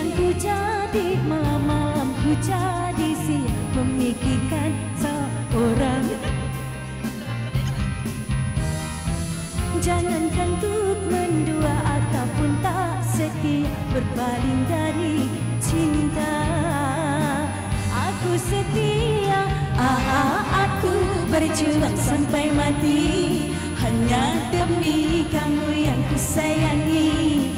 Siang ku jadi, malam-malam ku jadi, siang memikirkan seorang. Jangankan untuk mendua ataupun tak setia, berpaling dari cinta. Aku setia, aku berjuang sampai mati, hanya demi kamu yang ku sayangi.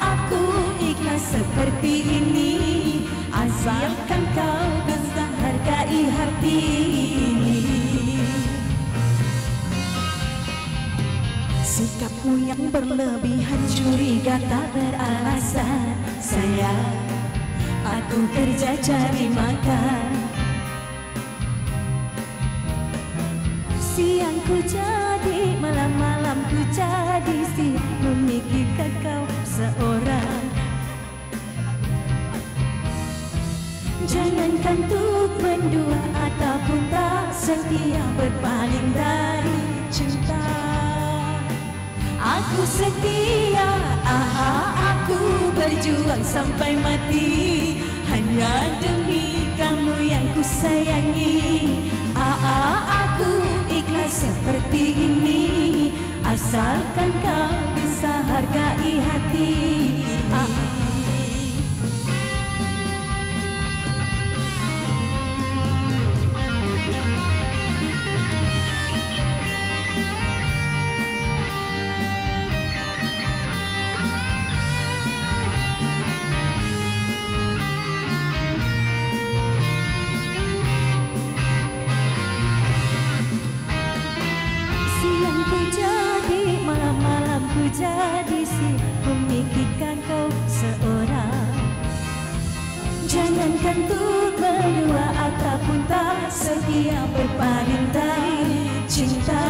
Aku ikhlas seperti ini, asalkan kau bisa hargai hati. Sikapmu yang berlebihan, curiga tak beralasan. Sayang, aku kerja cari makan. Siang ku jadi, malam-malam ku jadi, siang memikirkan kau seorang. Jangankan untuk mendua ataupun tak setia, berpaling dari cinta. Aku setia, aku berjuang sampai mati, hanya demi kamu yang ku sayangi. Aku ikhlas seperti ini, asalkan kau bisa hargai hati. Jadi si memikirkan kau seorang. Jangankan untuk berdua ataupun tak setia, berpaling dari cinta.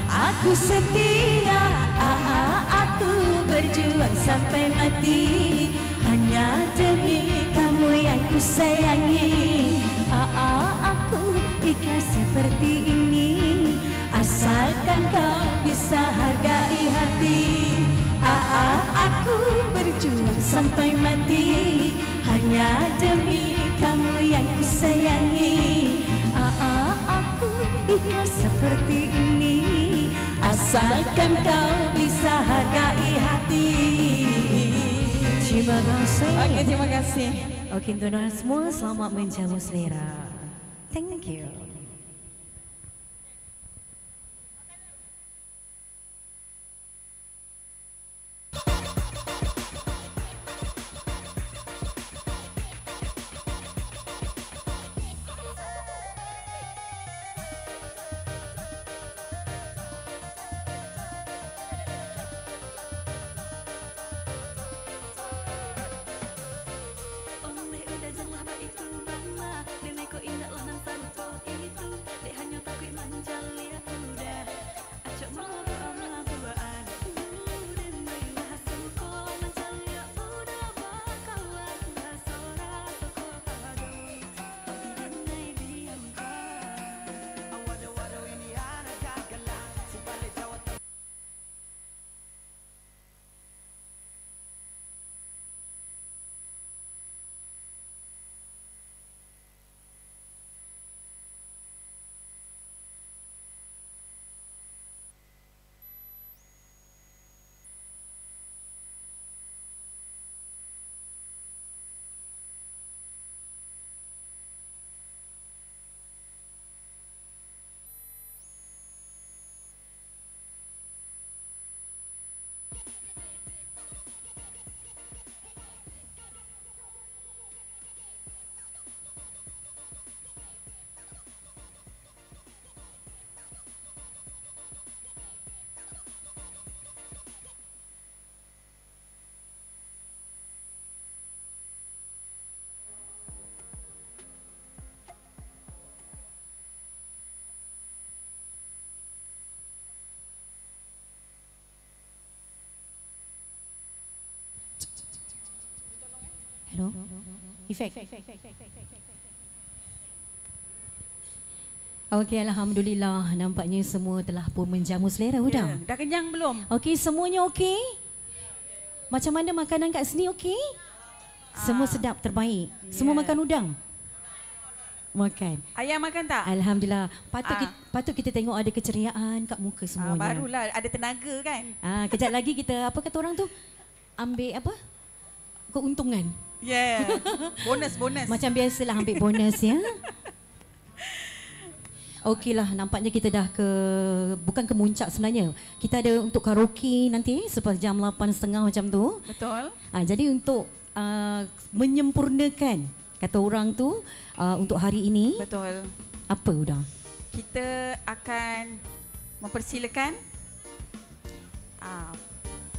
Aku setia, aku berjuang sampai mati, hanya demi kamu yang ku sayangi. Aku ikhlas seperti ini, asalkan kau bisa hargai hati. Aku berjuang sampai mati, hanya demi kamu yang ku sayangi. Aku ikhlas seperti ini, asalkan kau bisa hargai hati. Terima kasih. Oke, terima kasih. Oke, untuk semua selamat menjamu selera. Thank you. Hello? Efek. Okey, alhamdulillah, nampaknya semua telah pun menjamu selera. Udah? Dah kenyang belum? Okey, semuanya okey? Macam mana makanan kat sini, okey? Semua sedap, terbaik. Semua makan udang? Makan. Ayah makan tak? Alhamdulillah. Patut kita tengok ada keceriaan kat muka semuanya. Barulah ada tenaga kan? Kejap lagi kita, apa kata orang tu? Ambil apa? Keuntungan. Yeah. Bonus. Macam biasalah ambil bonus ya. Okeylah, nampaknya kita dah bukan ke muncak sebenarnya. Kita ada untuk karaoke nanti selepas jam 8.30 macam tu. Betul. Jadi untuk menyempurnakan kata orang tu untuk hari ini. Betul. Apa Uda? Kita akan mempersilakan.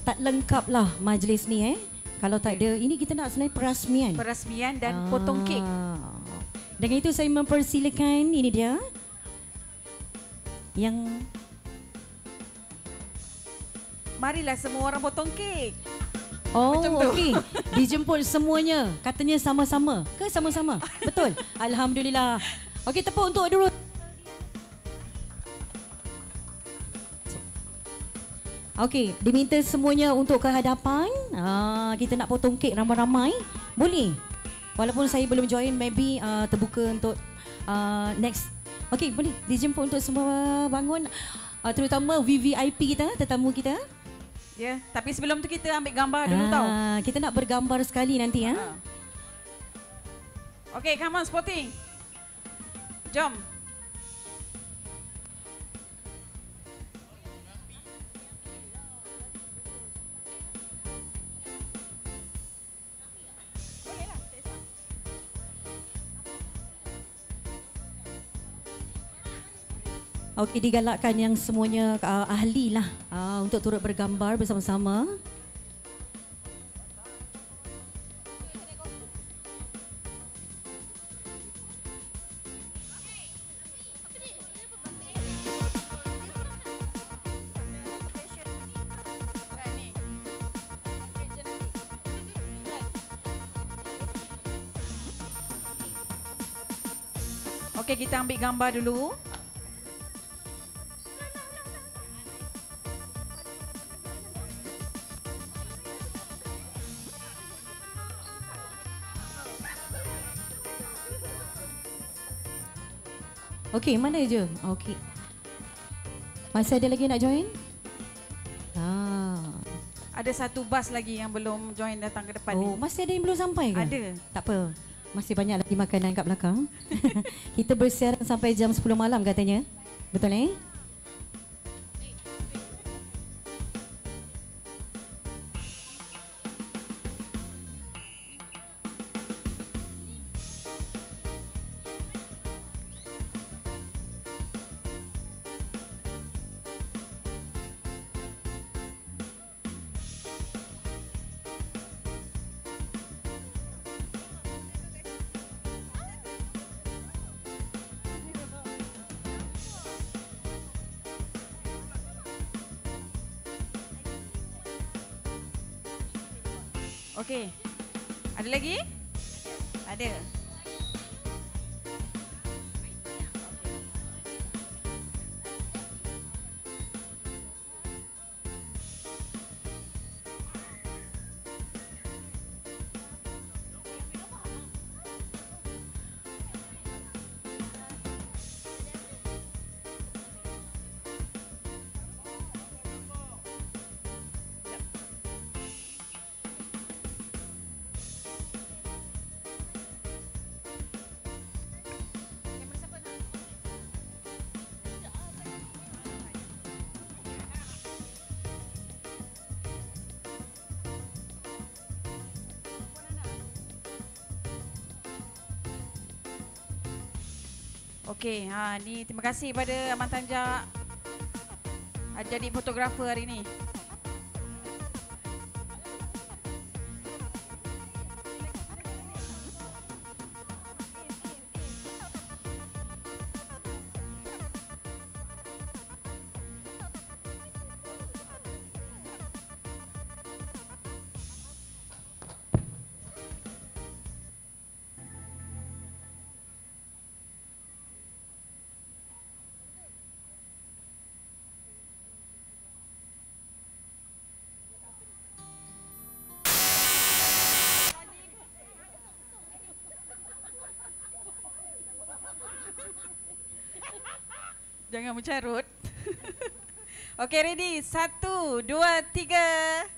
Tak lengkaplah majlis ni Kalau tak ada, ini kita nak sebenarnya perasmian. Perasmian dan potong kek. Dengan itu saya mempersilakan, ini dia. Yang marilah semua orang potong kek. Oh, okey. Dijemput semuanya. Katanya sama-sama. Ke sama-sama? Betul. Alhamdulillah. Okey, tepuk untuk dulu. Okey, diminta semuanya untuk ke hadapan. Kita nak potong kek ramai-ramai. Boleh? Walaupun saya belum join, maybe terbuka untuk next. Okey, boleh dijemput untuk semua bangun. Terutama VVIP kita, tetamu kita. Ya, tapi sebelum tu kita ambil gambar dulu tau. Kita nak bergambar sekali nanti Okey, come on spotting. Jom. Okey, digalakkan yang semuanya ahli lah untuk turut bergambar bersama-sama. Okey, kita ambil gambar dulu. Okey, mana je? Okey. Masih ada lagi nak join? Ada satu bas lagi yang belum join datang ke depan ni. Masih ada yang belum sampai ke? Ada. Tak apa. Masih banyak lagi makanan kat belakang. Kita bersiaran sampai jam 10 malam katanya. Betul Okey. Ada lagi? Ada. Okey, ni terima kasih pada Aman Tanjak jadi fotografer hari ni. Jangan mencarut. Okey, ready? 1, 2, 3.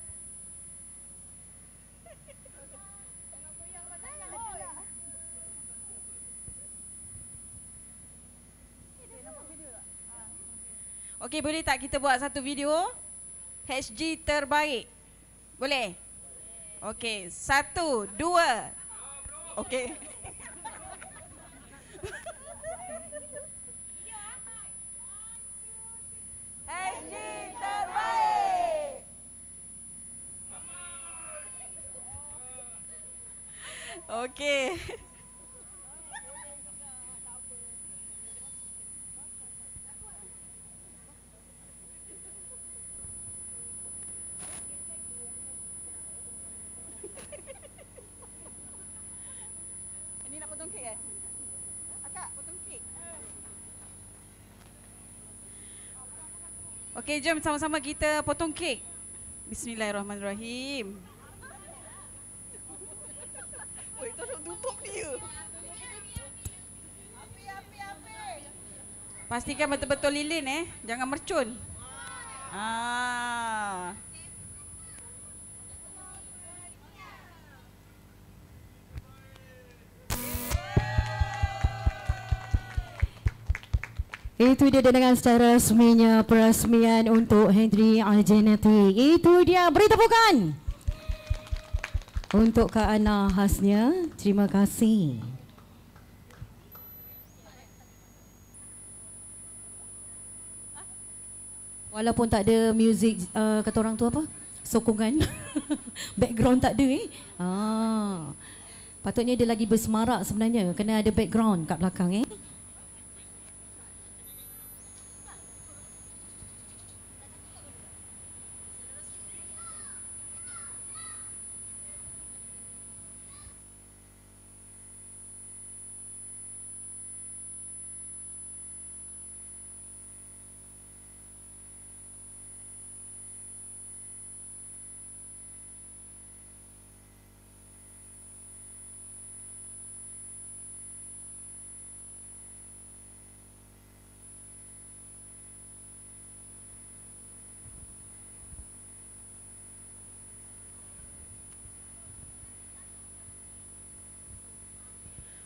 Okey, boleh tak kita buat satu video? HG terbaik. Boleh? Okey, 1, 2. Okey. HG terbaik. Okey. Ini nak potong kek eh? Akak, potong kek. Okey, jom sama-sama kita potong kek. Bismillahirrahmanirrahim. Oi, tolong tutup dia. Pastikan betul-betul lilin jangan mercun. Itu dia dengan secara resminya perasmian untuk Hendry Aljanati. Itu dia, beri tepukan untuk Kak Ana khasnya. Terima kasih. Walaupun tak ada muzik, kata orang tu apa? Sokongan. Background tak ada patutnya dia lagi bersemarak sebenarnya. Kena ada background kat belakang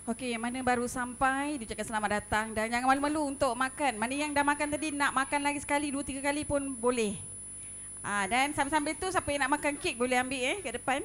Okey, yang mana baru sampai, diucapkan selamat datang dan jangan malu-malu untuk makan. Mana yang dah makan tadi nak makan lagi sekali, 2-3 kali pun boleh. Dan sambil-sambil tu siapa yang nak makan kek boleh ambil kat depan.